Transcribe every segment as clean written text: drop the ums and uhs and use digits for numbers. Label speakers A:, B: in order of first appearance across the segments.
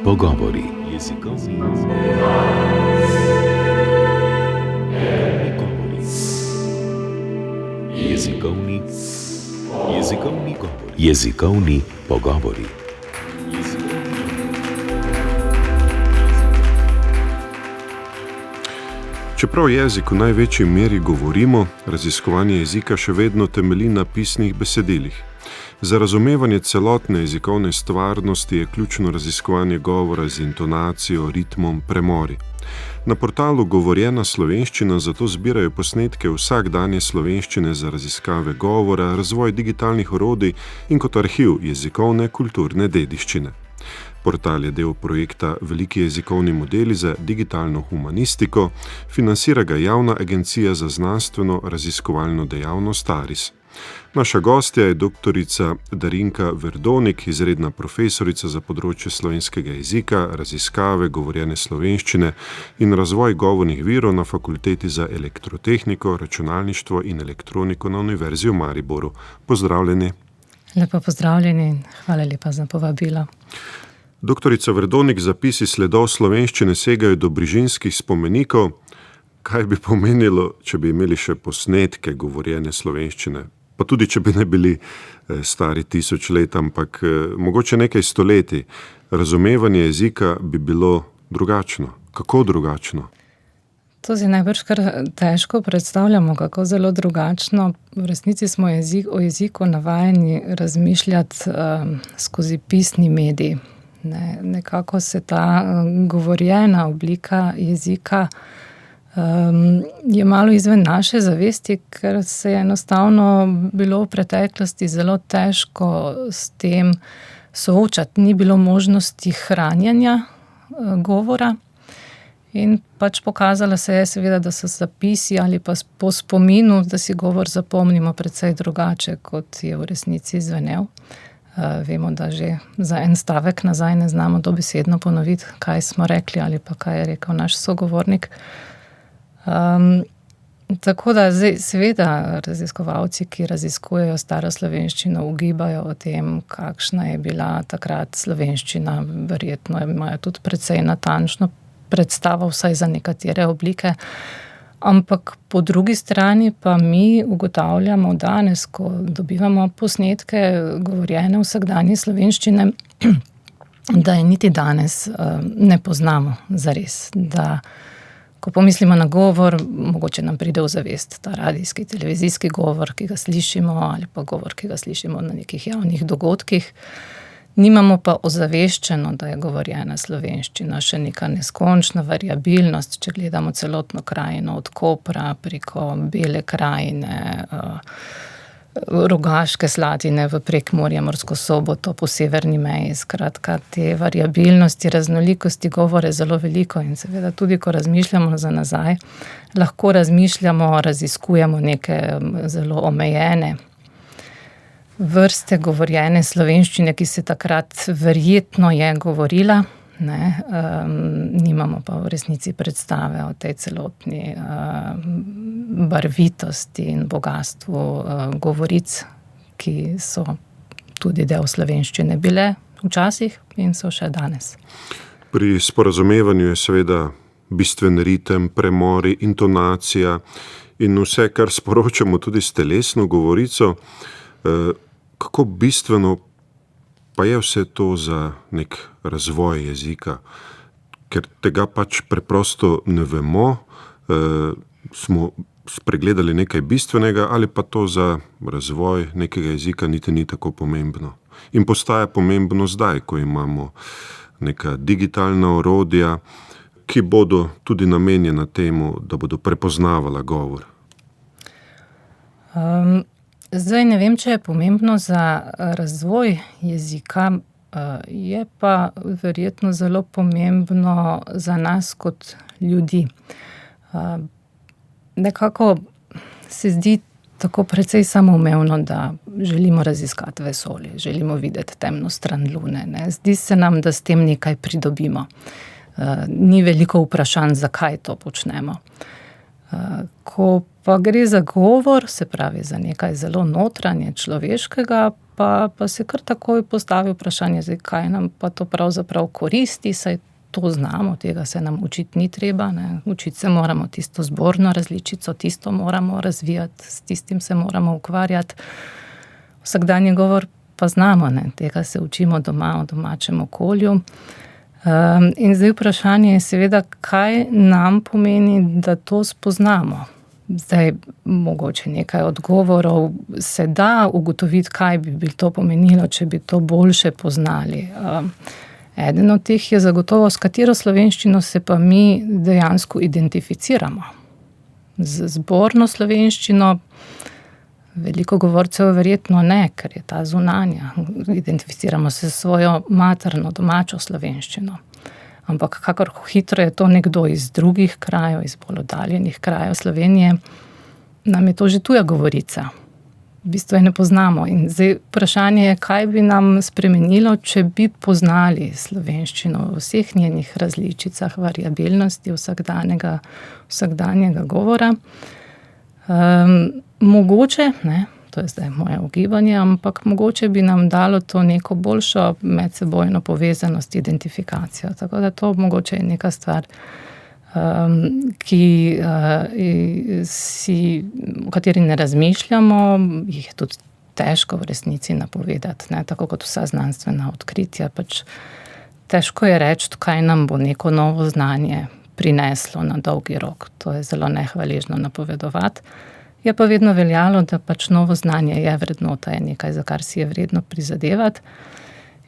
A: Pogovori. Jezikovni pogovori. Čeprav jezik v največji meri govorimo, raziskovanje jezika še vedno temelji na pisnih besedilih. Za razumevanje celotne jezikovne stvarnosti je ključno raziskovanje govora z intonacijo, ritmom, premori. Na portalu Govorjena slovenščina zato zbirajo posnetke vsakdanje slovenščine za raziskave govora, razvoj digitalnih orodij in kot arhiv jezikovne kulturne dediščine. Portal je del projekta Veliki jezikovni modeli za digitalno humanistiko, financira ga Javna agencija za znanstveno raziskovalno dejavnost ARIS. Naša gostja je doktorica Darinka Verdonik, izredna profesorica za področje slovenskega jezika, raziskave, govorjene slovenščine in razvoj govornih virov na Fakulteti za elektrotehniko, računalništvo in elektroniko na Univerzi v Mariboru. Pozdravljeni.
B: Lepo pozdravljeni in hvala lepa za povabilo.
A: Doktorica Verdonik, zapisi sledov slovenščine segajo do brižinskih spomenikov. Kaj bi pomenilo, če bi imeli še posnetke govorjene slovenščine? Pa tudi, če bi ne bili stari 1000 let, ampak mogoče nekaj stoletij. Razumevanje jezika bi bilo drugačno. Kako drugačno?
B: To si najbrž kar težko predstavljamo, kako zelo drugačno. V resnici smo o jeziku navajeni razmišljati skozi pisni medij. Nekako se ta govorjena oblika jezika je malo izven naše zavesti, ker se je enostavno bilo v preteklosti zelo težko s tem soočati. Ni bilo možnosti hranjanja govora in pač pokazalo se je seveda, da so zapisi ali pa po spominu, da si govor zapomnimo precej drugače, kot je v resnici zvenel. Vemo, da že za en stavek nazaj ne znamo dobesedno ponoviti, kaj smo rekli ali pa kaj je rekel naš sogovornik. Tako da seveda raziskovalci, ki raziskujejo staro slovenščino, ugibajo o tem, kakšna je bila takrat slovenščina. Verjetno imajo tudi precej natančno predstavo, vsaj za nekatere oblike. Ampak po drugi strani pa mi ugotavljamo danes, ko dobivamo posnetke govorjene vsakdanje slovenščine, da je niti danes ne poznamo zares. Da ko pomislimo na govor, mogoče nam pride v zavest ta radijski, televizijski govor, ki ga slišimo, ali pa govor, ki ga slišimo na nekih javnih dogodkih. Nimamo pa ozaveščeno, da je govorjena slovenščina še neka neskončna variabilnost, če gledamo celotno krajino od Kopra preko Bele krajine, Rogaške Slatine v Prekmurje, Mursko Soboto, po severni meji. Skratka, te variabilnosti, raznolikosti govora je zelo veliko in seveda tudi, ko razmišljamo za nazaj, lahko razmišljamo, raziskujemo neke zelo omejene vrste govorjene slovenščine, ki se takrat verjetno je govorila, nimamo pa v resnici predstave o tej celotni barvitosti in bogastvu govoric, ki so tudi del slovenščine bile včasih in so še danes.
A: Pri sporazumevanju je seveda bistven ritem, premori, intonacija in vse, kar sporočamo tudi s telesno govorico. Kako bistveno pa je vse to za nek razvoj jezika? Ker tega pač preprosto ne vemo, smo spregledali nekaj bistvenega ali pa to za razvoj nekega jezika niti ni tako pomembno. In postaja pomembno zdaj, ko imamo neka digitalna orodja, ki bodo tudi namenjena temu, da bodo prepoznavala govor.
B: Zdaj ne vem, če je pomembno za razvoj jezika, je pa verjetno zelo pomembno za nas kot ljudi. Nekako se zdi tako precej samoumevno, da želimo raziskati vesolje, želimo videti temno stran lune. Zdi se nam, da s tem nekaj pridobimo. Ni veliko vprašanj, zakaj to počnemo. Ko pa gre za govor, se pravi za nekaj zelo notranje, človeškega, pa se kar takoj postavi vprašanje, zdaj, kaj nam pa to pravzaprav koristi, saj to znamo, tega se nam učiti ni treba, ne. Učiti se moramo tisto zborno različico, tisto moramo razvijati, s tistim se moramo ukvarjati. Vsakdanji govor pa znamo, ne. Tega se učimo doma, v domačem okolju. In zdaj vprašanje je seveda, kaj nam pomeni, da to spoznamo. Zdaj, mogoče nekaj odgovorov se da ugotoviti, kaj bi to pomenilo, če bi to boljše poznali. Eden od teh je zagotovo, s katero slovenščino se pa mi dejansko identificiramo. Z zborno slovenščino veliko govorcev verjetno ne, ker je ta zunanja. Identificiramo se s svojo materno, domačo slovenščino. Ampak kakor hitro je to nekdo iz drugih krajev, iz bolj oddaljenih krajev Slovenije, nam je to že tuja govorica. V bistvu je ne poznamo. In zdaj vprašanje je, kaj bi nam spremenilo, če bi poznali slovenščino v vseh njenih različicah, variabilnosti vsakdanjega govora. Mogoče, ne, to je zdaj moje ugibanje, ampak mogoče bi nam dalo to neko boljšo medsebojno povezanost, identifikacijo. Tako da to mogoče je neka stvar, o kateri ne razmišljamo, jih je tudi težko v resnici napovedati, ne, tako kot vsa znanstvena odkritja. Pač težko je reči, kaj nam bo neko novo znanje prineslo na dolgi rok. To je zelo nehvaležno napovedovati. Je pa vedno veljalo, da pač novo znanje je vrednota, je nekaj, za kar si je vredno prizadevati.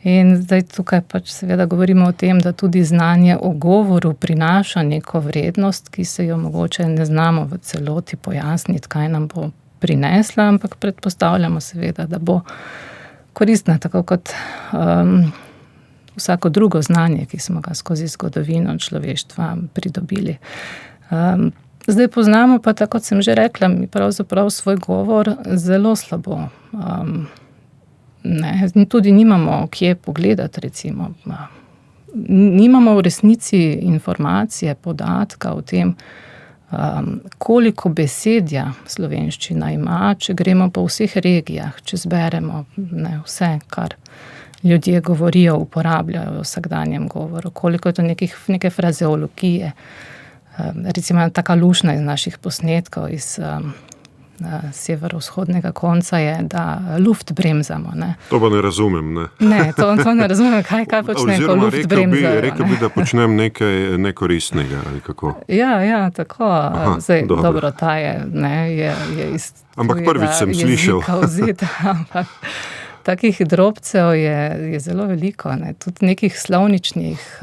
B: In zdaj tukaj pač seveda govorimo o tem, da tudi znanje o govoru prinaša neko vrednost, ki se jo mogoče ne znamo v celoti pojasniti, kaj nam bo prinesla, ampak predpostavljamo seveda, da bo koristna, tako kot vsako drugo znanje, ki smo ga skozi zgodovino človeštva pridobili. Zdaj poznamo pa, tako kot sem že rekla, mi pravzaprav svoj govor zelo slabo. Tudi nimamo kje pogledati, recimo. Nimamo v resnici informacije, podatka o tem, koliko besedja slovenščina ima, če gremo po vseh regijah, če zberemo vse, kar ljudje govorijo, uporabljajo v vsakdanjem govoru, koliko je to neke frazeologije. Recimo taka lušna iz naših posnetkov iz severovzhodnega konca je, da luft bremzamo. Ne.
A: To pa ne razumem, ne.
B: Ne, to ne razumem, kaj počnem, ko luft bremzajo.
A: Rekel bi, da počnem nekaj nekoristnega, ali kako.
B: Ja, tako.
A: Aha,
B: zdaj, dobro, ta je iz
A: ampak prvič sem slišal.
B: Ampak takih drobcev je zelo veliko, ne. Tudi nekih slovničnih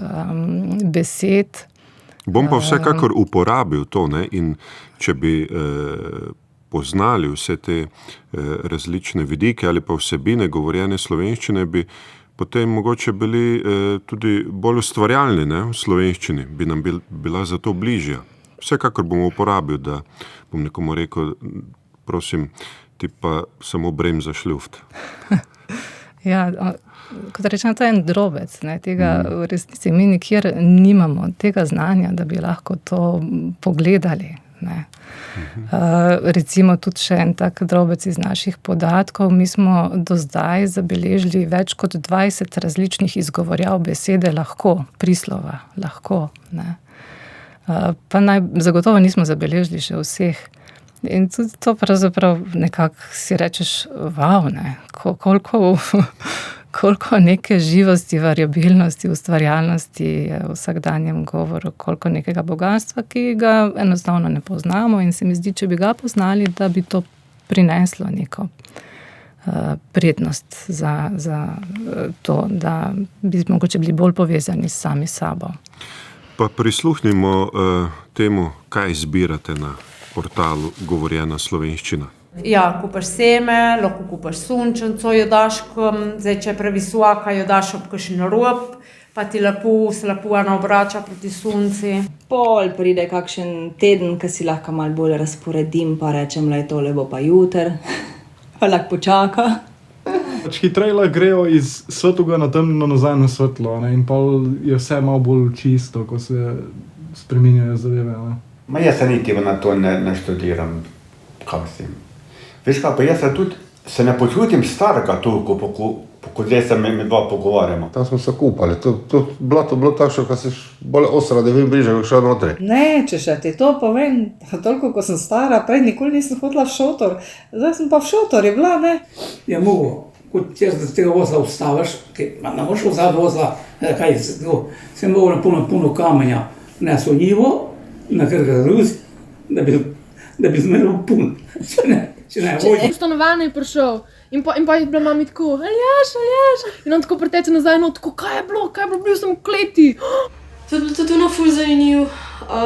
B: besed.
A: Bom pa vsekakor uporabil to, ne, in če bi poznali vse te različne vidike ali pa vsebine govorjene slovenščine, bi potem mogoče bili tudi bolj ustvarjalni, ne, v slovenščini, bi nam bila zato bližja. Vsekakor bom uporabil, da bom nekomu rekel, prosim, ti pa samo bremzaš luft.
B: Ja, kot rečeno, to je en drobec, ne, tega v resnici mi nikjer nimamo tega znanja, da bi lahko to pogledali, ne. Recimo tudi še en tak drobec iz naših podatkov, mi smo do zdaj zabeležili več kot 20 različnih izgovorjav besede lahko, prislova, lahko, ne. Pa zagotovo nismo zabeležili še vseh. In tudi to pravzaprav nekako si rečeš, ne, koliko neke živosti, variabilnosti, ustvarjalnosti je v vsakdanjem govoru, koliko nekega bogatstva, ki ga enostavno ne poznamo, in se mi zdi, če bi ga poznali, da bi to prineslo neko prednost za to, da bi mogoče bili bolj povezani s sami sabo.
A: Pa prisluhnimo temu, kaj izbirate na portalu Govorjena slovenščina.
C: Ja, kupaš seme, lahko kupaš sunčenco, jo daš, zdaj, če je previsoka, jo daš ob kakšen rob, pa ti se lepo obrača proti sunci.
D: Pol pride kakšen teden, ki si lahko malo bolj razporedim, pa rečem, tole bo pa jutri, pa lahko počaka.
E: Hitreje grejo iz svetlega na temno nazaj na svetlo, ne? In pol je vse malo bolj čisto, ko se spreminjajo zadeve. Ne?
F: Ma jaz se niti na to ne študiram, kaj mislim. Veš kaj, pa jaz se ne počutim starega toliko, ko zdaj se mi dva pogovarjamo.
G: Tam smo se kupali, to bilo takšno, ko si bolj ostra, da bi bliže šel notri.
H: Ne, če še ti to povem, toliko, ko sem stara, prej nikoli nisem hodila v šotor, zdaj sem pa v šotor, je bila, ne?
I: Je mogo, kot če z tega vozla ustaviš, ne moš vzati vozla, kaj se mogo puno kamenja, nesel njivo, na kar ga zruzi, da bi zmeril pun, če ne vodi.
J: V stanovanje je prišel in pa je bila mami tako, Aljaž, in on tako preteče nazaj, no tako, kaj je bilo, bil sem v kleti.
K: To je bilo tudi ful zanimiv,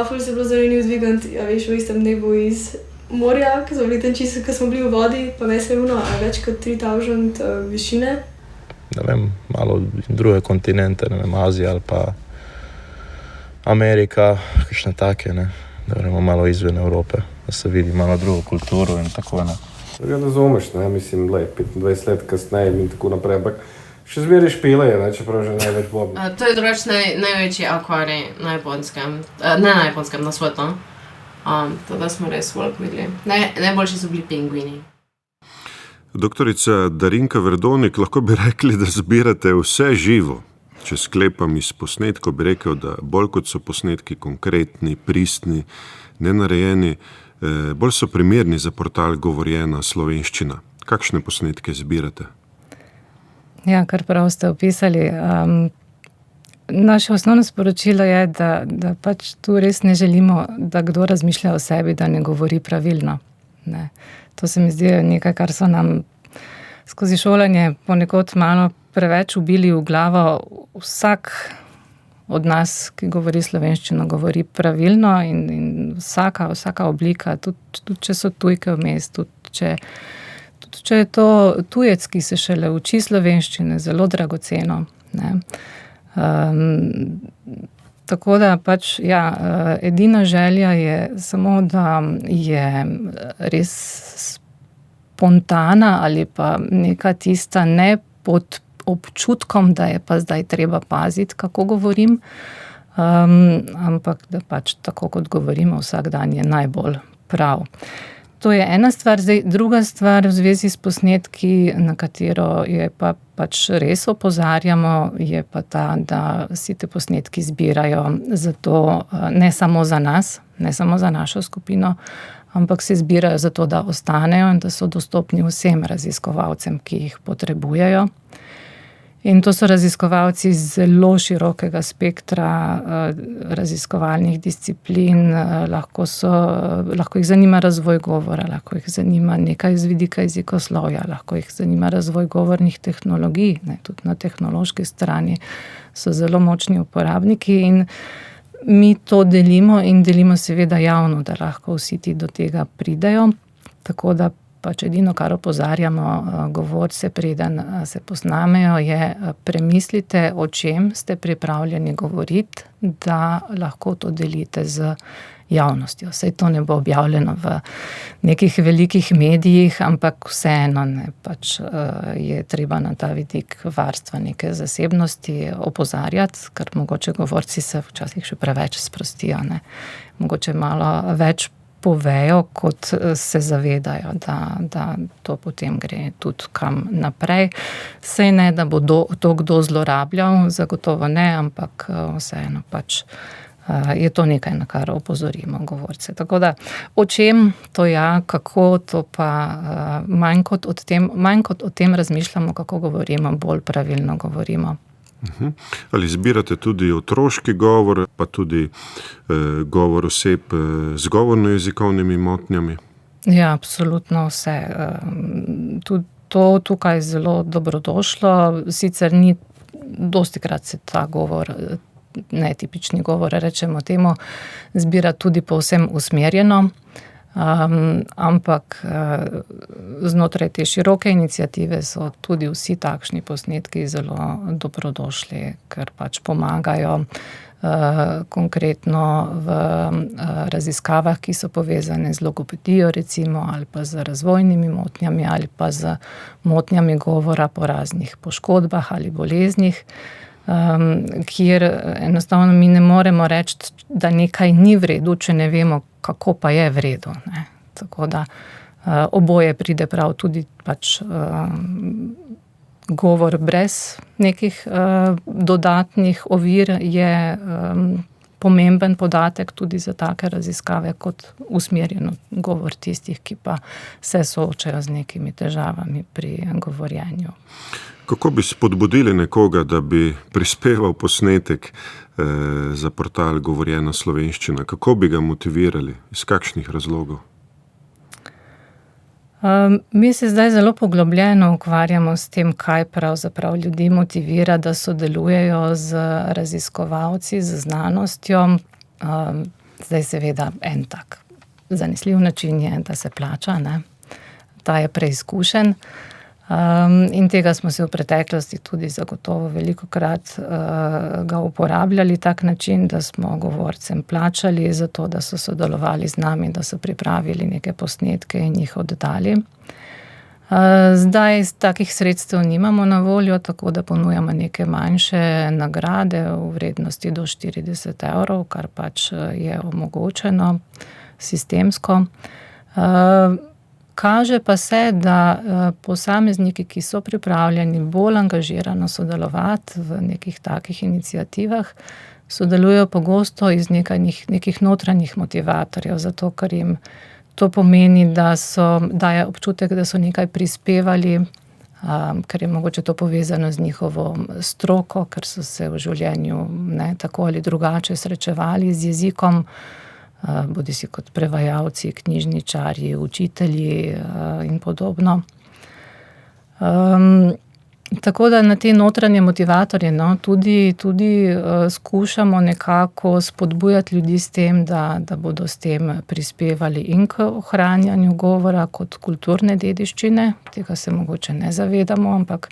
K: ful se je bilo zanimiv zvigant, ja veš, v istem dnevu iz morja, ko smo bili tam čisto, ko smo bili v vodi, pa mes je več kot 3000 višine.
L: Ne vem, malo druge kontinente, ne vem, Azija ali pa Amerika, kakšne take, ne, da gremo malo izven Evrope, da se vidi malo drugo kulturo in tako, ne.
G: Ja, razumeš, ne, mislim, 25 let kasneje in tako naprej, ampak še zmeraj špileje, ne, čeprav že največ bob.
M: To je drugače največji akvarij na Japonskem, ne na Japonskem, na svetu. Tada smo res veliko videli. Najboljši so bili pingvini.
A: Doktorica Darinka Verdonik, lahko bi rekli, da zbirate vse živo. Če sklepam iz posnetkov, bi rekel, da bolj kot so posnetki konkretni, pristni, nenarejeni, bolj so primerni za portal Govorjena slovenščina. Kakšne posnetke zbirate?
B: Ja, kar prav ste opisali. Naše osnovno sporočilo je, da pač tu res ne želimo, da kdo razmišlja o sebi, da ne govori pravilno. Ne. To se mi zdi nekaj, kar so nam skozi šolanje ponekod malo preveč ubili v glavo. Vsak od nas, ki govori slovenščino, govori pravilno in vsaka oblika, tudi če so tujke vmes, tudi če je to tujec, ki se šele uči slovenščine, zelo dragoceno, ne. Tako da pač, ja, edina želja je samo, da je res spontana ali pa neka tista ne pod občutkom, da je pa zdaj treba paziti, kako govorim, ampak da pač tako, kot govorimo vsak dan, je najbolj prav. To je ena stvar. Zdaj, druga stvar v zvezi s posnetki, na katero je pa pač res opozarjamo, je pa ta, da si te posnetki zbirajo zato ne samo za nas, ne samo za našo skupino, ampak se zbirajo zato, da ostanejo in da so dostopni vsem raziskovalcem, ki jih potrebujejo. In to so raziskovalci zelo širokega spektra raziskovalnih disciplin, lahko jih zanima razvoj govora, lahko jih zanima nekaj z vidika jezikoslovja, lahko jih zanima razvoj govornih tehnologij, ne, tudi na tehnološki strani so zelo močni uporabniki in mi to delimo seveda javno, da lahko vsi ti do tega pridejo, tako da pač edino, kar opozarjamo govorce, preden se posnamejo, je premislite, o čem ste pripravljeni govoriti, da lahko to delite z javnostjo. Saj to ne bo objavljeno v nekih velikih medijih, ampak vseeno ne, pač je treba na ta vidik varstva neke zasebnosti opozarjati, ker mogoče govorci se včasih še preveč sprostijo, ne. Mogoče malo več povejo, kot se zavedajo, da to potem gre tudi kam naprej. Saj ne, da bo to kdo zlorabljal, zagotovo ne, ampak vseeno pač je to nekaj, na kar opozorimo govorce. Tako da, o čem to ja, kako to pa manj kot o tem razmišljamo, kako govorimo, bolj pravilno govorimo.
A: Ali zbirate tudi otroški govor, pa tudi govor oseb z govorno-jezikovnimi motnjami?
B: Ja, absolutno vse. Tudi to tukaj zelo dobrodošlo. Sicer ni, dostikrat se ta govor, netipični govor, rečemo temu, zbira tudi povsem usmerjeno, ampak znotraj te široke iniciative so tudi vsi takšni posnetki zelo dobrodošli, ker pač pomagajo konkretno v raziskavah, ki so povezane z logopedijo recimo, ali pa z razvojnimi motnjami, ali pa z motnjami govora po raznih poškodbah ali boleznih. kjer enostavno mi ne moremo reči, da nekaj ni v redu, če ne vemo, kako pa je v redu, ne. Tako da oboje pride prav, tudi pač govor brez nekih dodatnih ovir je pomemben podatek tudi za take raziskave kot usmerjeno govor tistih, ki pa se soočajo z nekimi težavami pri govorjenju.
A: Kako bi spodbudili nekoga, da bi prispeval posnetek za portal Govorjena slovenščina? Kako bi ga motivirali? Iz kakšnih razlogov?
B: Mi se zdaj zelo poglobljeno ukvarjamo s tem, kaj pravzaprav ljudi motivira, da sodelujejo z raziskovalci, z znanostjo. Zdaj seveda en tak zanesljiv način je, da se plača, ne. Ta je preizkušen. In tega smo se v preteklosti tudi zagotovo velikokrat ga uporabljali, tak način, da smo govorcem plačali za to, da so sodelovali z nami, da so pripravili neke posnetke in jih oddali. Zdaj takih sredstev nimamo na voljo, tako da ponujamo neke manjše nagrade v vrednosti do 40 €, kar pač je omogočeno sistemsko. Kaže pa se, da posamezniki, ki so pripravljeni bolj angažirano sodelovati v nekih takih iniciativah, sodelujejo pogosto iz nekih notranjih motivatorjev, zato ker jim to pomeni, da daje občutek, da so nekaj prispevali, ker je mogoče to povezano z njihovo stroko, ker so se v življenju tako ali drugače srečevali z jezikom, bodisi kot prevajalci, knjižničarji, učitelji in podobno. Tako da na te notranje motivatorje tudi skušamo nekako spodbujati ljudi s tem, da bodo s tem prispevali in k ohranjanju govora kot kulturne dediščine. Tega se mogoče ne zavedamo, ampak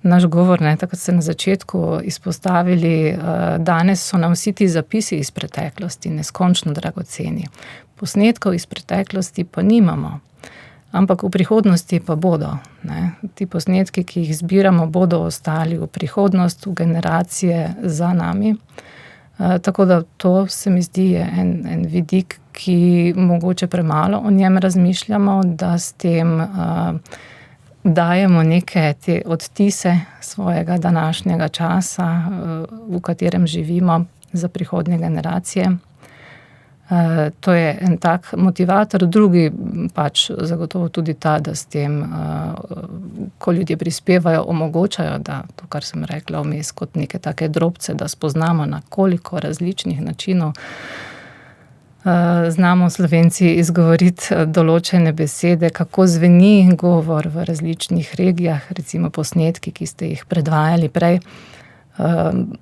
B: naš govor, tako se na začetku izpostavili, danes so nam vsi ti zapisi iz preteklosti neskončno dragoceni. Posnetkov iz preteklosti pa nimamo, ampak v prihodnosti pa bodo, ne. Ti posnetki, ki jih zbiramo, bodo ostali v prihodnost, v generacije za nami. Tako da to se mi zdi en vidik, ki mogoče premalo o njem razmišljamo, da s tem dajemo neke te odtise svojega današnjega časa, v katerem živimo, za prihodnje generacije. To je en tak motivator, drugi pač zagotovo tudi ta, da s tem, ko ljudje prispevajo, omogočajo, da to, kar sem rekla vmes, kot neke take drobce, da spoznamo, na koliko različnih načinov znamo Slovenci izgovoriti določene besede, kako zveni govor v različnih regijah, recimo posnetki, ki ste jih predvajali prej.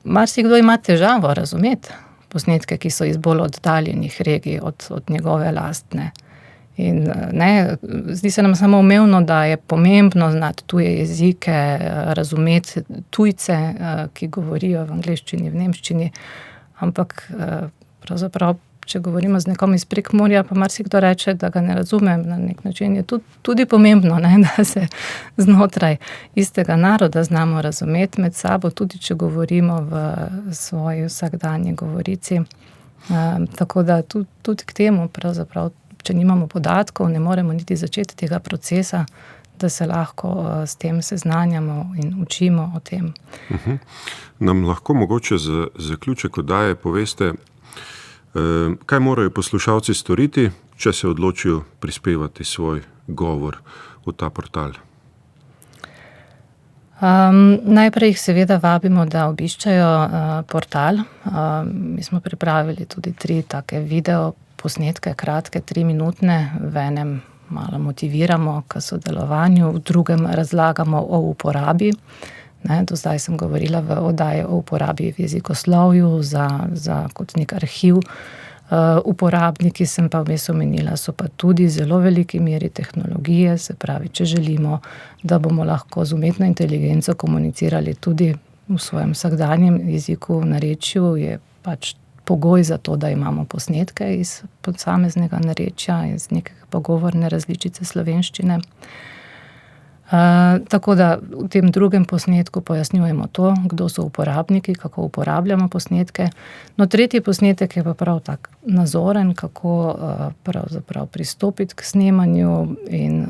B: Marsikdo ima težavo razumeti posnetke, ki so iz bolj oddaljenih regij od njegove lastne. In zdi se nam samo umevno, da je pomembno znati tuje jezike, razumeti tujce, ki govorijo v angleščini, v nemščini, ampak pravzaprav, če govorimo z nekom iz Prekmurja, pa marsikdo reče, da ga ne razumem, na nek način je tudi pomembno, da se znotraj istega naroda znamo razumeti med sabo, tudi če govorimo v svoji vsakdanji govorici. Tako da tudi k temu pravzaprav, če nimamo podatkov, ne moremo niti začeti tega procesa, da se lahko s tem seznanjamo in učimo o tem.
A: Nam lahko mogoče za zaključek oddaje poveste, kaj morajo poslušalci storiti, če se odločijo prispevati svoj govor v ta portal?
B: Najprej jih seveda vabimo, da obiščejo portal. Mi smo pripravili tudi 3 take video posnetke, kratke, 3-minutne, v enem malo motiviramo k sodelovanju, v drugem razlagamo o uporabi. Do zdaj sem govorila v oddaji o uporabi v jezikoslovju za kot nek arhiv. Uporabniki, sem pa vmes omenila, so pa tudi zelo veliki meri tehnologije, se pravi, če želimo, da bomo lahko z umetno inteligenco komunicirali tudi v svojem vsakdanjem jeziku, narečju, je pač pogoj za to, da imamo posnetke iz posameznega narečja, iz neke pogovorne različice slovenščine. Tako da v tem drugem posnetku pojasnjujemo to, kdo so uporabniki, kako uporabljamo posnetke. No, tretji posnetek je pa prav tak nazoren, kako pravzaprav pristopiti k snemanju in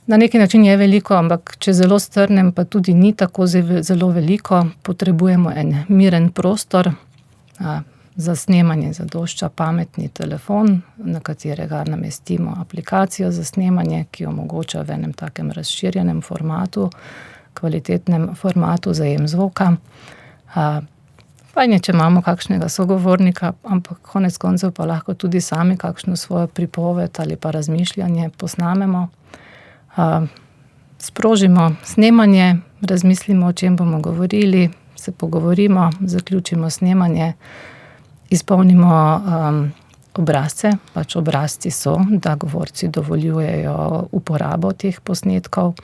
B: na neki način je veliko, ampak če zelo strnem, pa tudi ni tako zelo veliko. Potrebujemo en miren prostor, za snemanje zadošča pametni telefon, na katerega namestimo aplikacijo za snemanje, ki omogoča v enem takem razširjenem formatu, kvalitetnem formatu zajem zvoka. Fajn je, če imamo kakšnega sogovornika, ampak konec koncev pa lahko tudi sami kakšno svojo pripoved ali pa razmišljanje posnamemo. Sprožimo snemanje, razmislimo, o čem bomo govorili, se pogovorimo, zaključimo snemanje, izpolnimo obrazce, pač obrazci so, da govorci dovoljujejo uporabo teh posnetkov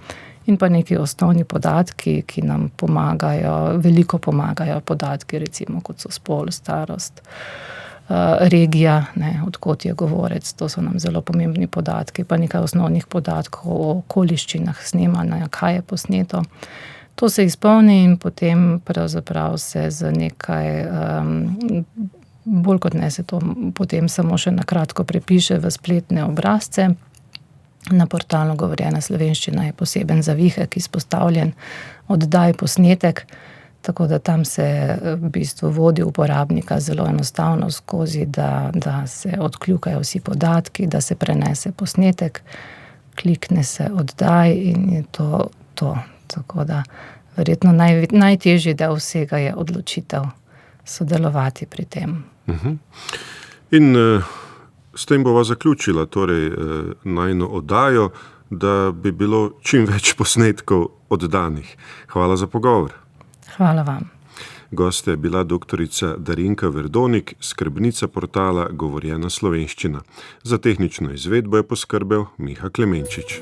B: in pa neki osnovni podatki, ki nam pomagajo, veliko pomagajo podatki, recimo kot so spol, starost, regija, odkot je govorec, to so nam zelo pomembni podatki, pa nekaj osnovnih podatkov o okoliščinah snemanja, kaj je posneto. To se izpolni in potem pravzaprav se z nekaj bolj kot ne se to potem samo še na kratko prepiše v spletne obrazce. Na portalu Govorjena slovenščina je poseben zavihek izpostavljen, oddaj posnetek, tako da tam se v bistvu vodi uporabnika zelo enostavno skozi, da se odkljukajo vsi podatki, da se prenese posnetek, klikne se oddaj in je to. Tako da verjetno najtežji del vsega je odločitev sodelovati pri tem.
A: In s tem bova zaključila torej najino oddajo, da bi bilo čim več posnetkov oddanih. Hvala za pogovor.
B: Hvala vam.
A: Gosta je bila doktorica Darinka Verdonik, skrbnica portala Govorjena slovenščina. Za tehnično izvedbo je poskrbel Miha Klemenčič.